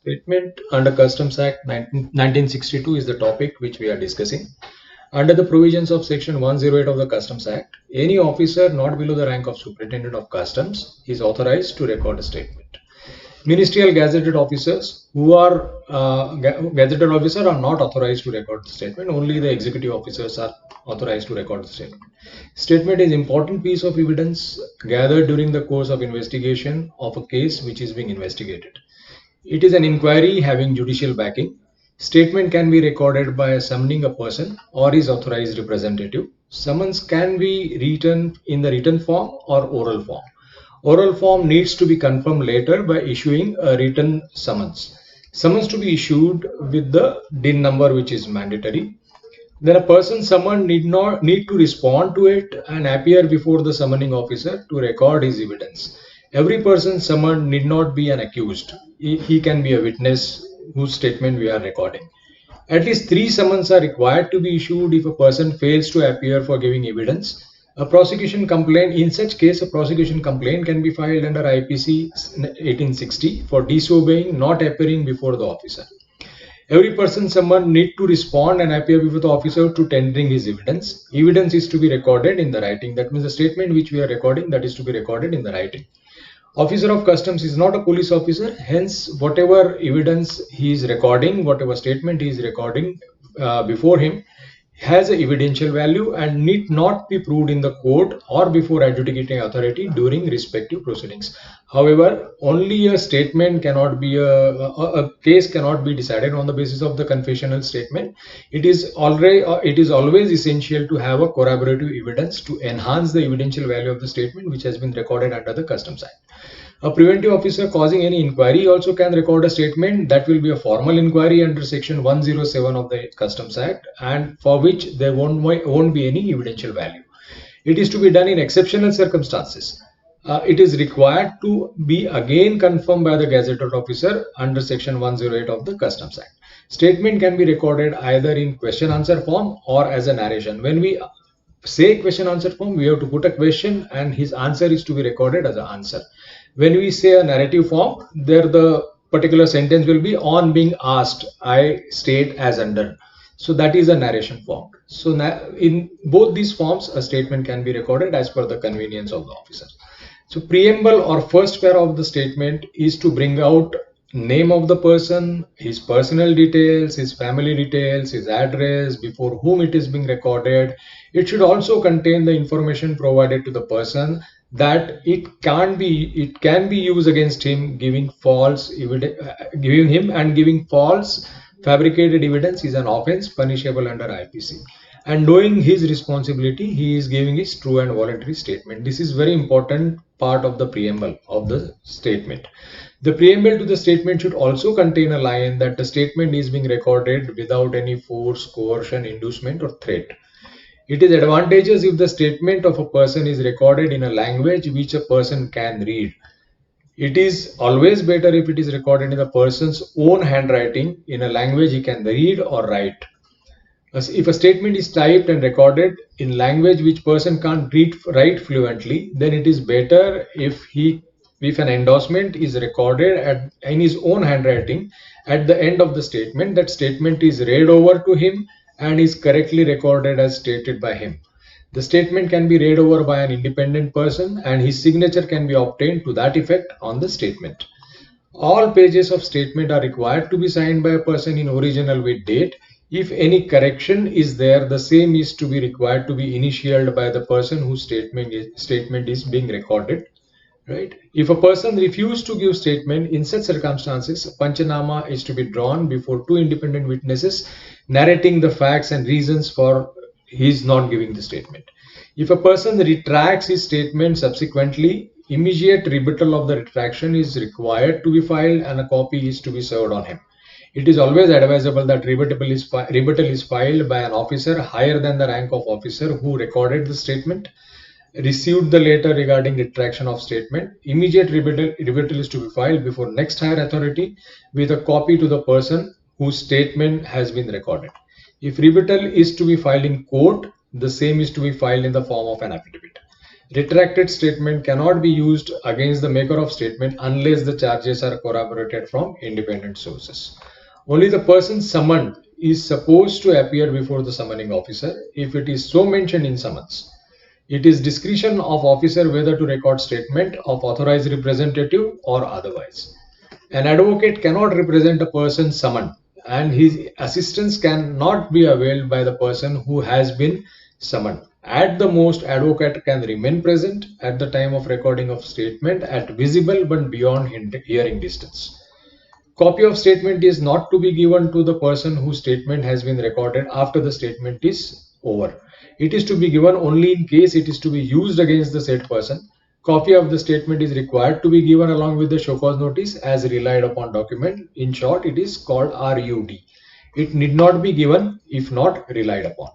Statement under Customs Act 1962 is the topic which we are discussing. Under the provisions of Section 108 of the Customs Act, any officer not below the rank of Superintendent of Customs is authorized to record a statement. Ministerial gazetted officers who are gazetted officers are not authorized to record the statement. Only the executive officers are authorized to record the statement. Statement is important piece of evidence gathered during the course of investigation of a case which is being investigated. It is an inquiry having judicial backing. Statement can be recorded by summoning a person or his authorized representative. Summons can be written in the written form or oral form. Oral form needs to be confirmed later by issuing a written summons. Summons to be issued with the DIN number which is mandatory. Then a person summoned need to respond to it and appear before the summoning officer to record his evidence. Every person summoned need not be an accused. He can be a witness whose statement we are recording. At least 3 summons are required to be issued if a person fails to appear for giving evidence. A prosecution complaint, in such case, a prosecution complaint can be filed under IPC 1860 for disobeying, not appearing before the officer. Every person summoned need to respond and appear before the officer to tendering his evidence. Evidence is to be recorded in the writing. That means the statement which we are recording, that is to be recorded in the writing. Officer of Customs is not a police officer, hence whatever evidence he is recording, whatever statement he is recording before him has a evidential value and need not be proved in the court or before adjudicating authority during respective proceedings. However, only a statement cannot be a case cannot be decided on the basis of the confessional statement. It is always essential to have a corroborative evidence to enhance the evidential value of the statement which has been recorded under the Customs Act. A preventive officer causing any inquiry also can record a statement. That will be a formal inquiry under Section 107 of the Customs Act, and for which there won't be any evidential value. It is to be done in exceptional circumstances. It is required to be again confirmed by the gazetted officer under Section 108 of the Customs Act. Statement can be recorded either in question answer form or as a narration. When we say question answer form, we have to put a question and his answer is to be recorded as an answer. When we say a narrative form, there the particular sentence will be on being asked, I state as under. So that is a narration form. So in both these forms, a statement can be recorded as per the convenience of the officer. So preamble or first para of the statement is to bring out name of the person, his personal details, his family details, his address, before whom it is being recorded. It should also contain the information provided to the person that it can be used against him, giving false fabricated evidence is an offense punishable under IPC. And knowing his responsibility, he is giving his true and voluntary statement. This is very important part of the preamble of the statement. The preamble to the statement should also contain a line that the statement is being recorded without any force, coercion, inducement, or threat. It is advantageous if the statement of a person is recorded in a language which a person can read. It is always better if it is recorded in the person's own handwriting in a language he can read or write. If a statement is typed and recorded in language which person can't write fluently, then it is better if an endorsement is recorded in his own handwriting at the end of the statement. That statement is read over to him and is correctly recorded as stated by him. The statement can be read over by an independent person and his signature can be obtained to that effect on the statement. All pages of statement are required to be signed by a person in original with date. If any correction is there, the same is to be required to be initialed by the person whose statement is being recorded. Right? If a person refuses to give statement, in such circumstances, Panchanama is to be drawn before 2 independent witnesses narrating the facts and reasons for his not giving the statement. If a person retracts his statement subsequently, immediate rebuttal of the retraction is required to be filed and a copy is to be served on him. It is always advisable that rebuttal is filed by an officer higher than the rank of officer who recorded the statement, received the letter regarding retraction of statement. Immediate rebuttal is to be filed before next higher authority with a copy to the person whose statement has been recorded. If rebuttal is to be filed in court, the same is to be filed in the form of an affidavit. Retracted statement cannot be used against the maker of statement unless the charges are corroborated from independent sources. Only the person summoned is supposed to appear before the summoning officer if it is so mentioned in summons. It is discretion of officer whether to record statement of authorized representative or otherwise. An advocate cannot represent a person summoned, and his assistance cannot be availed by the person who has been summoned. At the most, advocate can remain present at the time of recording of statement at visible but beyond hearing distance. Copy of statement is not to be given to the person whose statement has been recorded after the statement is over. It is to be given only in case it is to be used against the said person. Copy of the statement is required to be given along with the show cause notice as relied upon document. In short, it is called RUD. It need not be given if not relied upon.